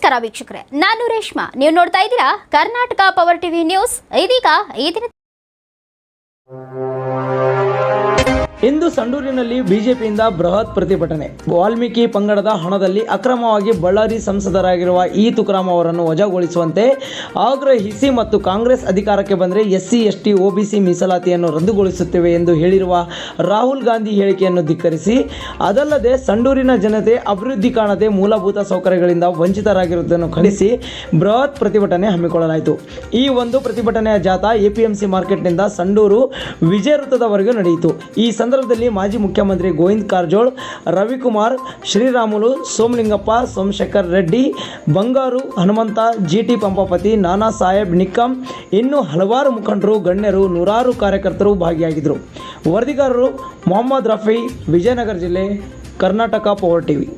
ನಮಸ್ಕಾರ ವೀಕ್ಷಕರೇ, ನಾನು ರೇಷ್ಮಾ. ನೀವು ನೋಡ್ತಾ ಇದ್ದೀರಾ ಕರ್ನಾಟಕ ಪವರ್ ಟಿವಿ ನ್ಯೂಸ್. ಇದೀಗ ಈ ದಿನ ಇಂದು ಸಂಡೂರಿನಲ್ಲಿ ಬಿಜೆಪಿಯಿಂದ ಬೃಹತ್ ಪ್ರತಿಭಟನೆ. ವಾಲ್ಮೀಕಿ ಪಂಗಡದ ಹಣದಲ್ಲಿ ಅಕ್ರಮವಾಗಿ ಬಳ್ಳಾರಿ ಸಂಸದರಾಗಿರುವ ಇ ತುಕಾರಾಂ ಅವರನ್ನು ವಜಾಗೊಳಿಸುವಂತೆ ಆಗ್ರಹಿಸಿ ಮತ್ತು ಕಾಂಗ್ರೆಸ್ ಅಧಿಕಾರಕ್ಕೆ ಬಂದರೆ SC ST OBC ಮೀಸಲಾತಿಯನ್ನು ರದ್ದುಗೊಳಿಸುತ್ತೇವೆ ಎಂದು ಹೇಳಿರುವ ರಾಹುಲ್ ಗಾಂಧಿ ಹೇಳಿಕೆಯನ್ನು ಧಿಕ್ಕರಿಸಿ, ಅದಲ್ಲದೆ ಸಂಡೂರಿನ ಜನತೆ ಅಭಿವೃದ್ಧಿ ಕಾಣದೆ ಮೂಲಭೂತ ಸೌಕರ್ಯಗಳಿಂದ ವಂಚಿತರಾಗಿರುವುದನ್ನು ಖಂಡಿಸಿ ಬೃಹತ್ ಪ್ರತಿಭಟನೆ ಹಮ್ಮಿಕೊಳ್ಳಲಾಯಿತು. ಈ ಒಂದು ಪ್ರತಿಭಟನೆಯ ಜಾಥಾ APMC ಮಾರ್ಕೆಟ್ನಿಂದ ಸಂಡೂರು ವಿಜಯ ವೃತ್ತದವರೆಗೂ ನಡೆಯಿತು. ಈ ಸಂದರ್ಭದಲ್ಲಿ ಮಾಜಿ ಮುಖ್ಯಮಂತ್ರಿ ಗೋವಿಂದ ಕಾರಜೋಳ, ರವಿಕುಮಾರ್, ಶ್ರೀರಾಮುಲು, ಸೋಮಲಿಂಗಪ್ಪ, ಸೋಮಶೇಖರ್ ರೆಡ್ಡಿ, ಬಂಗಾರು ಹನುಮಂತ, GT ಪಂಪಾಪತಿ, ನಾನಾ ಸಾಹೇಬ್ ನಿಕ್ಕಂ, ಇನ್ನೂ ಹಲವಾರು ಮುಖಂಡರು, ಗಣ್ಯರು, ನೂರಾರು ಕಾರ್ಯಕರ್ತರು ಭಾಗಿಯಾಗಿದ್ದರು. ವರದಿಗಾರರು ಮೊಹಮ್ಮದ್ ರಫಿ, ವಿಜಯನಗರ ಜಿಲ್ಲೆ, ಕರ್ನಾಟಕ ಪವರ್ ಟಿವಿ.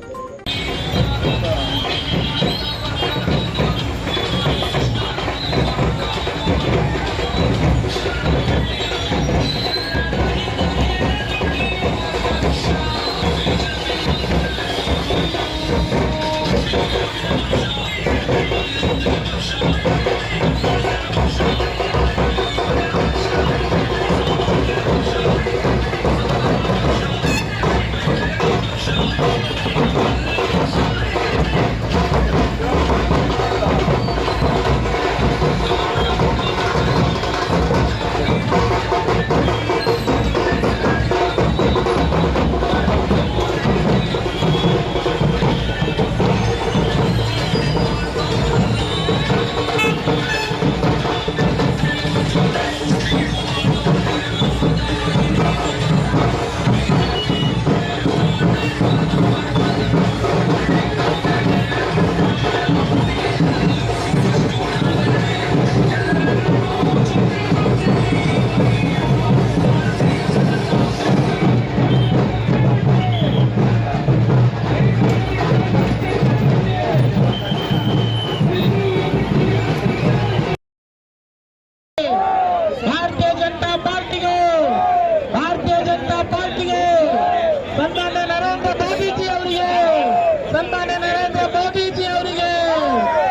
ಸನ್ಮಾನ್ಯ ನರೇಂದ್ರ ಮೋದಿಜಿ ಅವರಿಗೆ,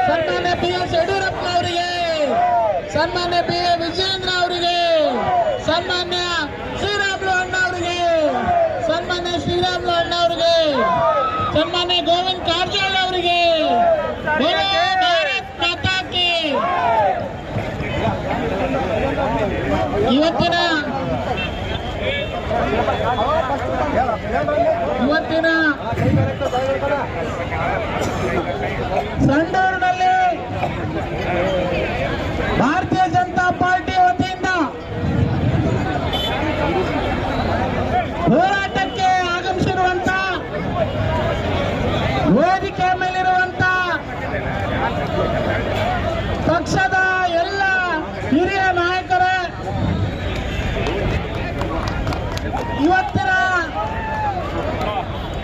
ಸನ್ಮಾನ್ಯ PS ಯಡಿಯೂರಪ್ಪ ಅವರಿಗೆ, ಸನ್ಮಾನ್ಯ ವಿಜೇಂದ್ರ ಅವರಿಗೆ, ಸನ್ಮಾನ್ಯ ಶ್ರೀರಾಮುಲು ಅಣ್ಣ ಅವರಿಗೆ, ಸನ್ಮಾನ್ಯ ಶ್ರೀರಾಮುಲು ಅಣ್ಣ ಅವರಿಗೆ, ಸನ್ಮಾನ್ಯ ಗೋವಿಂದ ಕಾರಜೋಳ ಅವರಿಗೆ, ಭಾರತ್ ಮಾತಾ ಕಿ. ಇವತ್ತಿನ ಸಂಡೂರಿನಲ್ಲಿ ಭಾರತೀಯ ಜನತಾ ಪಾರ್ಟಿ ವತಿಯಿಂದ ಹೋರಾಟಕ್ಕೆ ಆಗಮಿಸಿರುವಂತ ವೇದಿಕೆ ಮೇಲಿರುವಂತ ಪಕ್ಷದ ಎಲ್ಲ ಹಿರಿಯ ನಾಯಕರೇ, ಇವತ್ತಿನ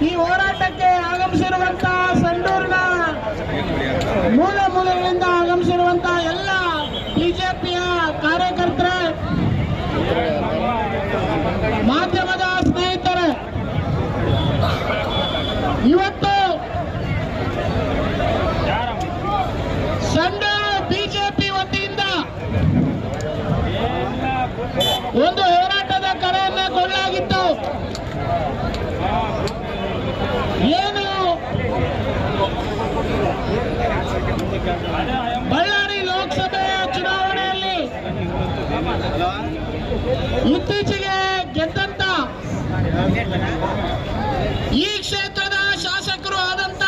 ಈ ಹೋರಾಟಕ್ಕೆ ಆಗಮಿಸಿರುವಂತಹ ಸಂಡೂರಿನ ಮೂಲ ಮೂಲೆಗಳಿಂದ ಆಗಮಿಸಿರುವಂತಹ ಎಲ್ಲ ಬಿಜೆಪಿಯ ಕಾರ್ಯಕರ್ತರೇ, ಮಾಧ್ಯಮದ ಸ್ನೇಹಿತರೆ, ಇವತ್ತು ಸಂಡೂರು ಬಿಜೆಪಿ ವತಿಯಿಂದ ಒಂದು ಹೋರಾಟದ ಕರೆಯನ್ನು ಕೊಡಲಾಗಿತ್ತು. ಏನು ಬಳ್ಳಾರಿ ಲೋಕಸಭೆಯ ಚುನಾವಣೆಯಲ್ಲಿ ಇತ್ತೀಚೆಗೆ ಗೆದ್ದಂತ ಈ ಕ್ಷೇತ್ರದ ಶಾಸಕರು ಆದಂತ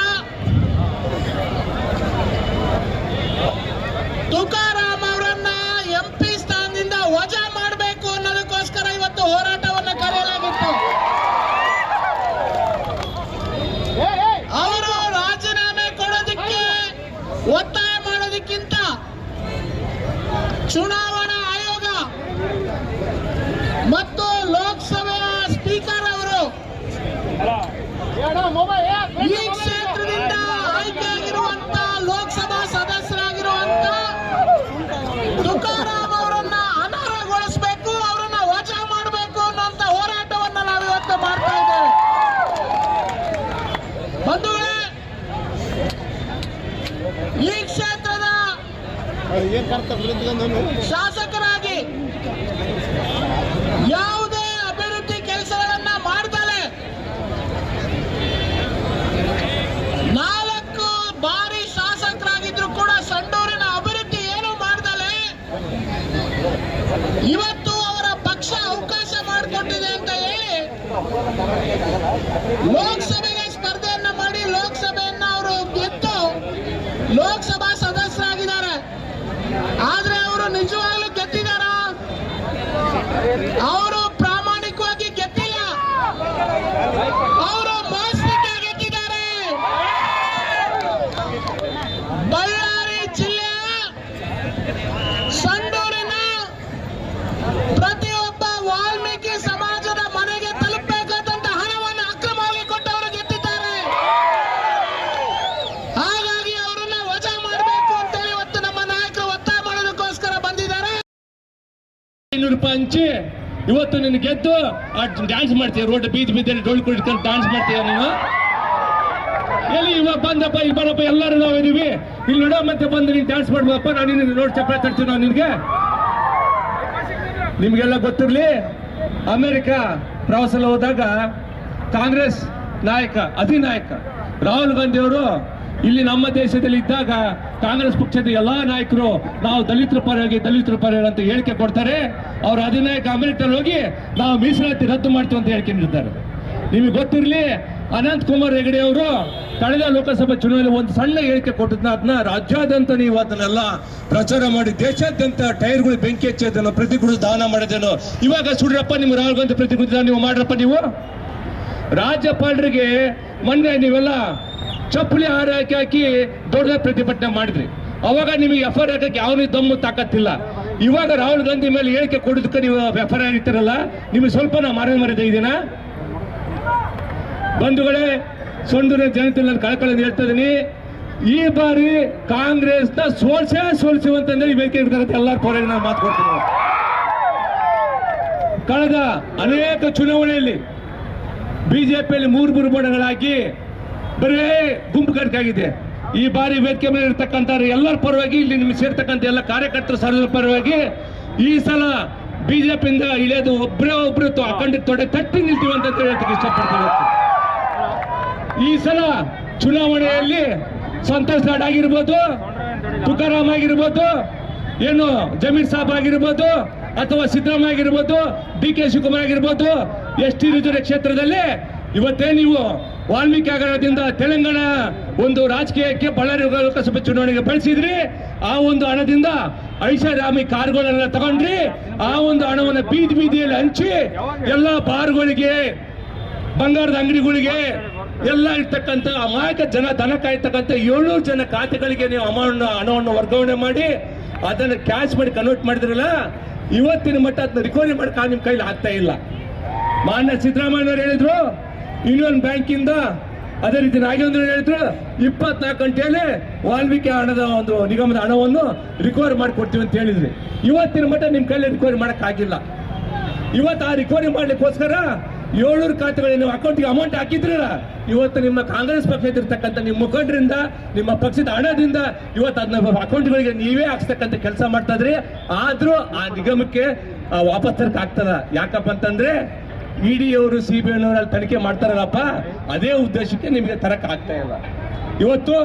ತುಕಾರಾಂ ಅವರನ್ನ MP ಸ್ಥಾನದಿಂದ ವಜಾ ಮಾಡಬೇಕು ಅನ್ನೋದಕ್ಕೋಸ್ಕರ ಇವತ್ತು ಹೋರಾಟವನ್ನು ಕರೆಯಲಾಗಿತ್ತು. ಅವರು ರಾಜೀನಾಮೆ ಕೊಡೋದಕ್ಕೆ ಒತ್ತಾಯ ಮಾಡೋದಕ್ಕಿಂತ ಚುನಾವಣಾ ಆಯೋಗ ಮತ್ತು ಲೋಕಸಭೆಯ ಸ್ಪೀಕರ್ ಅವರು ಈ ಕ್ಷೇತ್ರದಿಂದ ಆಯ್ಕೆಯಾಗಿರುವಂತ ಲೋಕಸಭಾ ಸದಸ್ಯರಾಗಿರುವಂತ ತುಕಾರಾಂ ಅವರನ್ನ ಅನರ್ಹಗೊಳಿಸಬೇಕು, ಅವರನ್ನ ವಜಾ ಮಾಡಬೇಕು ಅನ್ನುವಂತ ಹೋರಾಟವನ್ನ ನಾವಿವತ್ತು ಮಾಡ್ತಾ ಇದ್ದೇವೆ. ಬಂಧುಗಳೇ, ಶಾಸಕರಾಗಿ ಯಾವುದೇ ಅಭಿವೃದ್ಧಿ ಕೆಲಸಗಳನ್ನ ಮಾಡ್ತಾರೆ. 4 ಬಾರಿ ಶಾಸಕರಾಗಿದ್ರು ಕೂಡ ಸಂಡೂರಿನ ಅಭಿವೃದ್ಧಿ ಏನು ಮಾಡ್ದಲೆ ಇವತ್ತು ಅವರ ಪಕ್ಷ ಅವಕಾಶ ಮಾಡಿಕೊಟ್ಟಿದೆ ಅಂತ ಹೇಳಿ ಲೋಕಸಭೆಗೆ ಸ್ಪರ್ಧೆಯನ್ನ ಮಾಡಿ ಲೋಕಸಭೆಯನ್ನ ಅವರು ಗೆದ್ದು ಲೋಕಸಭಾ ಸದಸ್ಯರಾಗಿದ್ದಾರೆ. ಆದ್ರೆ ಅವರು ನಿಜವಾಗ್ಲೂ ಗೆದ್ದಿದಾರ? ಅವರು ಪ್ರಾಮಾಣಿಕವಾಗಿ ಗೆದ್ದಿಲ್ಲ, ಅವರು ಮೋಸಕ್ಕೆ ಗೆದ್ದಿದ್ದಾರೆ. ಬಳ್ಳಾರಿ ಜಿಲ್ಲೆಯ ಸಂಡೂರಿನ ಪ್ರತಿಯೊಬ್ಬ ವಾಲ್ಮೀಕಿ ಸಮಾಜದ ಮನೆಗೆ ತಲುಪಬೇಕಾದಂತ ಹಣವನ್ನು ಅಕ್ರಮವಾಗಿ ಕೊಟ್ಟವರು ಗೆದ್ದಿದ್ದಾರೆ. ಹಾಗಾಗಿ ಅವರನ್ನ ವಜಾ ಮಾಡಬೇಕು ಅಂತೇಳಿ ಇವತ್ತು ನಮ್ಮ ನಾಯಕರು ಒತ್ತಾಯ ಮಾಡೋದಕ್ಕೋಸ್ಕರ ಬಂದಿದ್ದಾರೆ. 500 ರೂಪಾಯಿ ಹಂಚಿ ಇವತ್ತು ನಿನ್ನ ಗೆದ್ದು ಡ್ಯಾನ್ಸ್ ಮಾಡ್ತೀಯ, ರೋಡ್ ಬೀದಿ ಬೀದಿಯಲ್ಲಿ ಡೊಳ್ಳು ಕುಡಿಕೊಂಡು ಡ್ಯಾನ್ಸ್ ಮಾಡ್ತೀಯ ನೀನು. ಎಲ್ಲಿ ಇವಾಗ ಬಂದಪ್ಪ, ಇಲ್ಲಿ ಬರಪ್ಪ, ಎಲ್ಲರೂ ನಾವು ಇದೀವಿ, ಇಲ್ಲಿ ನೋಡೋ ಮತ್ತೆ ಬಂದು ನೀನು ಡ್ಯಾನ್ಸ್ ಮಾಡ್ಬೋದಪ್ಪ, ನಾನು ನಿನ್ನ ನೋಡಿ ಚಪ್ಪಾಳೆ ತರ್ತೀವಿ ನಾವು ನಿನ್ಗೆ. ನಿಮ್ಗೆಲ್ಲ ಗೊತ್ತಿರ್ಲಿ, ಅಮೆರಿಕ ಪ್ರವಾಸಲ್ಲಿ ಹೋದಾಗ ಕಾಂಗ್ರೆಸ್ ನಾಯಕ ಅಧಿನಾಯಕ ರಾಹುಲ್ ಗಾಂಧಿ ಅವರು ಇಲ್ಲಿ ನಮ್ಮ ದೇಶದಲ್ಲಿ ಇದ್ದಾಗ ಕಾಂಗ್ರೆಸ್ ಪಕ್ಷದ ಎಲ್ಲಾ ನಾಯಕರು ನಾವು ದಲಿತರ ಪರವಾಗಿ ಅಂತ ಹೇಳಿಕೆ ಕೊಡ್ತಾರೆ. ಅವ್ರ ಅಧಿನಾಯಕ ಅಮೆರಿಕದಲ್ಲಿ ಹೋಗಿ ನಾವು ಮೀಸಲಾತಿ ರದ್ದು ಮಾಡ್ತೀವಿ ಅಂತ ಹೇಳಿಕೆ ನೀಡ್ತಾರೆ. ನಿಮಗೆ ಗೊತ್ತಿರಲಿ, ಅನಂತ್ ಕುಮಾರ್ ಹೆಗಡೆ ಅವರು ಕಳೆದ ಲೋಕಸಭಾ ಚುನಾವಣೆಯಲ್ಲಿ ಒಂದು ಸಣ್ಣ ಹೇಳಿಕೆ ಕೊಟ್ಟಿದ್ನ, ಅದನ್ನ ರಾಜ್ಯಾದ್ಯಂತ ನೀವು ಅದನ್ನೆಲ್ಲ ಪ್ರಚಾರ ಮಾಡಿ ದೇಶಾದ್ಯಂತ ಟೈರ್ಗಳು ಬೆಂಕಿ ಹಚ್ಚೋದೇನೋ, ಪ್ರತಿಗಳು ದಾನ ಮಾಡೋದೇನೋ. ಇವಾಗ ಸುಡ್ರಪ್ಪ ನಿಮ್ಮ ರಾಹುಲ್ ಗಾಂಧಿ ಪ್ರತಿಗಳು ನೀವು ಮಾಡ್ರಪ್ಪ. ನೀವು ರಾಜ್ಯಪಾಲರಿಗೆ ಮೊನ್ನೆ ನೀವೆಲ್ಲ ಚಪ್ಪಲಿ ಹಾಕಿ ದೊಡ್ಡ ಪ್ರತಿಭಟನೆ ಮಾಡಿದ್ರಿ. ಅವಾಗ ನಿಮಗೆ ಎಫ್ಐಆರ್ ಹಾಕಕ್ಕೆ ಯಾವ ದಮ್ಮು ತಾಕತ್ತಿಲ್ಲ. ಇವಾಗ ರಾಹುಲ್ ಗಾಂಧಿ ಮೇಲೆ ಹೇಳಿಕೆ ಕೊಡೋದಕ್ಕೆ ನೀವು ಎಫ್ಐಆರ್ ಇರ್ತಾರಲ್ಲ, ನಿಮಗೆ ಸ್ವಲ್ಪ ನಾ ಮರ್ಯಾದೆ ಇದೀನಾ? ಬಂಧುಗಳೇ, ಸಂಡೂರಿನ ಜನತೆ ನಾನು ಕಳ್ಕೊಳ್ಳೋದು ಹೇಳ್ತಾ ಇದೀನಿ, ಈ ಬಾರಿ ಕಾಂಗ್ರೆಸ್ನ ಸೋಲ್ಸುವಂತಂದ್ರೆ ಈ ವೇದಿಕೆ ಇರ್ತಕ್ಕಂಥ ಎಲ್ಲರ ಪರವಾಗಿ ನಾನು ಮಾತು ಕೊಡ್ತೀನಿ. ಕಳೆದ ಅನೇಕ ಚುನಾವಣೆಯಲ್ಲಿ ಬಿಜೆಪಿಯಲ್ಲಿ 3 ಬಣಗಳಾಗಿ ಬರೇ ಗುಂಪು ಕಟ್ಕಾಗಿದೆ. ಈ ಬಾರಿ ವೇದಿಕೆ ಮೇಲೆ ಇರ್ತಕ್ಕಂಥ ಎಲ್ಲರ ಪರವಾಗಿ, ಇಲ್ಲಿ ನಿಮ್ಗೆ ಸೇರ್ತಕ್ಕಂಥ ಎಲ್ಲ ಕಾರ್ಯಕರ್ತರ ಸಾರ್ವಜನಿಕರ ಪರವಾಗಿ ಈ ಸಲ ಬಿಜೆಪಿಯಿಂದ ಇಳಿಯೋದು ಒಬ್ರು ಅಖಂಡಿತ ತೊಡೆ ತಟ್ಟಿ ನಿಲ್ತೀವಿ ಅಂತ ಹೇಳಕ್ಕೆ ಇಷ್ಟಪಡ್ತೀವಿ. ಈ ಸಲ ಚುನಾವಣೆಯಲ್ಲಿ ಸಂತೋಷ್ ಲಾಡ್ ಆಗಿರ್ಬೋದು, ತುಕಾರಾಮ್ ಆಗಿರ್ಬೋದು, ಏನು ಜಮೀರ್ ಸಾಬ್ ಆಗಿರ್ಬೋದು, ಅಥವಾ ಸಿದ್ದರಾಮಯ್ಯ ಆಗಿರ್ಬೋದು, ಡಿ ಕೆ ಶಿವಕುಮಾರ್ ಆಗಿರ್ಬೋದು, ಎಸ್ ಟಿ ರಿಸರ್ವ್ ಕ್ಷೇತ್ರದಲ್ಲಿ ಇವತ್ತೇ ನೀವು ವಾಲ್ಮೀಕಿ ಹಗರಣದಿಂದ ತೆಲಂಗಾಣ ಒಂದು ರಾಜಕೀಯಕ್ಕೆ ಬಳ್ಳಾರಿ ಲೋಕಸಭೆ ಚುನಾವಣೆಗೆ ಬಳಸಿದ್ರಿ. ಆ ಒಂದು ಹಣದಿಂದ ಐಷಾರಾಮಿ ಕಾರ್ಗಳನ್ನೆಲ್ಲ ತಗೊಂಡ್ರಿ. ಆ ಒಂದು ಹಣವನ್ನು ಬೀದಿಯಲ್ಲಿ ಹಂಚಿ ಎಲ್ಲ ಬಾರ್ಗಳಿಗೆ, ಬಂಗಾರದ ಅಂಗಡಿಗಳಿಗೆ ಎಲ್ಲ ಇರ್ತಕ್ಕಂಥ ಅಮಾಯಕ ಜನ ದನ ಕಾಯ್ತಕ್ಕಂಥ 700 ಜನ ಖಾತೆಗಳಿಗೆ ನೀವು ಹಣವನ್ನು ವರ್ಗಾವಣೆ ಮಾಡಿ ಅದನ್ನು ಕ್ಯಾಶ್ ಮಾಡಿ ಕನ್ವರ್ಟ್ ಮಾಡಿದ್ರಲ್ಲ, ಇವತ್ತಿನ ಮಟ್ಟ ಅದನ್ನ ರಿಕವರಿ ಮಾಡಕ್ಕೆ ನಿಮ್ಮ ಕೈಲಿ ಆಗ್ತಾ ಇಲ್ಲ. ಮಾನ್ಯ ಸಿದ್ದರಾಮಯ್ಯನವರು ಹೇಳಿದ್ರು ಯೂನಿಯನ್ ಬ್ಯಾಂಕಿಂದ, ಅದೇ ರೀತಿ ನಾಗೇಂದ್ರ ಹೇಳಿದ್ರು 24 ಗಂಟೆಯಲ್ಲಿ ವಾಲ್ಮೀಕಿ ಹಣದ ಒಂದು ನಿಗಮದ ಹಣವನ್ನು ರಿಕವರಿ ಮಾಡಿಕೊಡ್ತೀವಿ ಅಂತ ಹೇಳಿದ್ರಿ. ಇವತ್ತಿನ ಮಟ್ಟ ನಿಮ್ಮ ಕೈಲಿ ರಿಕವರಿ ಮಾಡೋಕ್ಕಾಗಿಲ್ಲ. ಇವತ್ತು ಆ ರಿಕವರಿ ಮಾಡ್ಲಿಕ್ಕೋಸ್ಕರ 700 ಖಾತೆಗಳು ನೀವು ಅಕೌಂಟ್ಗೆ ಅಮೌಂಟ್ ಹಾಕಿದ್ರಲ್ಲ, ಇವತ್ತು ನಿಮ್ಮ ಕಾಂಗ್ರೆಸ್ ಪಕ್ಷದಿರ್ತಕ್ಕಂಥ ನಿಮ್ಮ ಮುಖಂಡರಿಂದ, ನಿಮ್ಮ ಪಕ್ಷದ ಹಣದಿಂದ ಇವತ್ತು ಅದನ್ನ ಅಕೌಂಟ್ಗಳಿಗೆ ನೀವೇ ಹಾಕ್ಸ್ತಕ್ಕಂಥ ಕೆಲಸ ಮಾಡ್ತಾ ಇದ್ರಿ. ಆದ್ರೂ ಆ ನಿಗಮಕ್ಕೆ ವಾಪಸ್ ತರಕ್ ಆಗ್ತದ. ಯಾಕಪ್ಪ ಅಂತಂದ್ರೆ ಇಡಿ ಅವರು ಸಿಬಿಐ ಅಲ್ಲಿ ತನಿಖೆ ಮಾಡ್ತಾರಲ್ಲಪ್ಪ, ಅದೇ ಉದ್ದೇಶಕ್ಕೆ ನಿಮಗೆ ತರಕ್ ಆಗ್ತಾ ಇಲ್ಲ. ಇವತ್ತು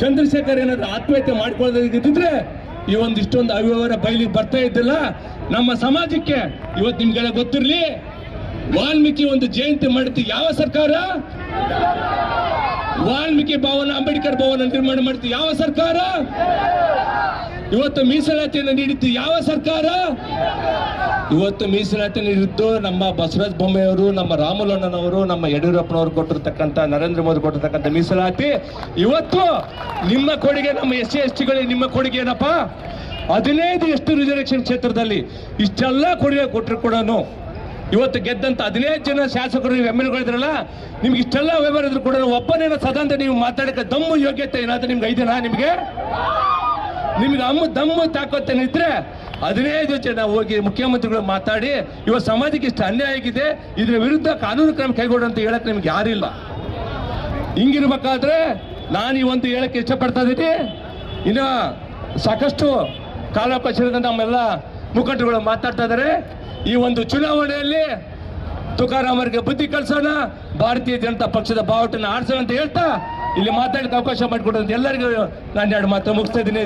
ಚಂದ್ರಶೇಖರ್ ಏನಾದ್ರು ಆತ್ಮಹತ್ಯೆ ಮಾಡ್ಕೊಳ್ಳೋದಿದ್ರೆ ಈ ಇಷ್ಟೊಂದು ಅವ್ಯವಹಾರ ಬಯಲಿಗೆ ಬರ್ತಾ ಇದ್ದಿಲ್ಲ. ನಮ್ಮ ಸಮಾಜಕ್ಕೆ ಇವತ್ತು ನಿಮ್ಗೆಲ್ಲ ಗೊತ್ತಿರ್ಲಿ, ವಾಲ್ಮೀಕಿ ಒಂದು ಜಯಂತಿ ಮಾಡುತ್ತೆ ಯಾವ ಸರ್ಕಾರ? ವಾಲ್ಮೀಕಿ ಭವನ, ಅಂಬೇಡ್ಕರ್ ಭವನ ನಿರ್ಮಾಣ ಮಾಡುತ್ತೆ ಯಾವ ಸರ್ಕಾರ? ಇವತ್ತು ಮೀಸಲಾತಿಯನ್ನು ನೀಡಿದ್ದು ಯಾವ ಸರ್ಕಾರ? ಇವತ್ತು ಮೀಸಲಾತಿ ನೀಡಿದ್ದು ನಮ್ಮ ಬಸವರಾಜ ಬೊಮ್ಮೆಯವರು, ನಮ್ಮ ರಾಮುಲಣ್ಣನವರು, ನಮ್ಮ ಯಡಿಯೂರಪ್ಪನವರು ಕೊಟ್ಟಿರ್ತಕ್ಕಂಥ, ನರೇಂದ್ರ ಮೋದಿ ಕೊಟ್ಟಿರ್ತಕ್ಕಂಥ ಮೀಸಲಾತಿ. ಇವತ್ತು ನಿಮ್ಮ ಕೊಡುಗೆ, ನಮ್ಮ SC STಗಳಿಗೆ ನಿಮ್ಮ ಕೊಡುಗೆ ಏನಪ್ಪ? 15 ಎಷ್ಟು ರಿಸರ್ವೇಶನ್ ಕ್ಷೇತ್ರದಲ್ಲಿ ಇಷ್ಟೆಲ್ಲ ಕೊಡುಗೆ ಕೊಟ್ಟರು ಕೂಡ ಇವತ್ತು ಗೆದ್ದಂತ 15 ಜನ ಶಾಸಕರು ನೀವು MLಗಳಿದ್ರಲ್ಲ, ನಿಮ್ಗೆ ಇಷ್ಟೆಲ್ಲ ವ್ಯವಹಾರ ಇದ್ರು ಕೂಡ ಒಬ್ಬನೇನೋ ಸದಂತ ನೀವು ಮಾತಾಡಕ್ಕೆ ದಮ್ಮು ಯೋಗ್ಯತೆ ಏನಾದ್ರು ನಿಮ್ಗೆ ಐದೇನಾ? ನಿಮ್ಗೆ ದಮ್ಮು ತಾಕತ್ತೇನಿದ್ರೆ 15 ಜನ ಹೋಗಿ ಮುಖ್ಯಮಂತ್ರಿಗಳು ಮಾತಾಡಿ ಇವತ್ತು ಸಮಾಜಕ್ಕೆ ಇಷ್ಟು ಅನ್ಯಾಯ ಆಗಿದೆ, ಇದ್ರ ವಿರುದ್ಧ ಕಾನೂನು ಕ್ರಮ ಕೈಗೊಳ್ಳಿ ಅಂತ ಹೇಳಕ್ ನಿಮ್ಗೆ ಯಾರಿಲ್ಲ. ಹಿಂಗಿರ್ಬೇಕಾದ್ರೆ ನಾನು ಈ ಒಂದು ಹೇಳಕ್ಕೆ ಇಷ್ಟಪಡ್ತಾ ಇದ್ದೀನಿ. ಇನ್ನು ಸಾಕಷ್ಟು ಕಾಲಾವಕಾಶದಿಂದ ನಮ್ಮೆಲ್ಲ ಮುಖಂಡರುಗಳು ಮಾತಾಡ್ತಾ ಇದ್ದಾರೆ. ಈ ಒಂದು ಚುನಾವಣೆಯಲ್ಲಿ ತುಕಾರಾಮರಿಗೆ ಬುದ್ಧಿ ಕಲಿಸೋಣ, ಭಾರತೀಯ ಜನತಾ ಪಕ್ಷದ ಬಾವುಟನ ಆರಿಸೋಣ ಅಂತ ಹೇಳ್ತಾ ಇಲ್ಲಿ ಮಾತಾಡಲಿಕ್ಕೆ ಅವಕಾಶ ಮಾಡಿಕೊಡೋದು ಎಲ್ಲರಿಗೂ ನಾನು 2 ಮಾತು ಮುಗಿಸ್ತಾ ಇದ್ದೀನಿ.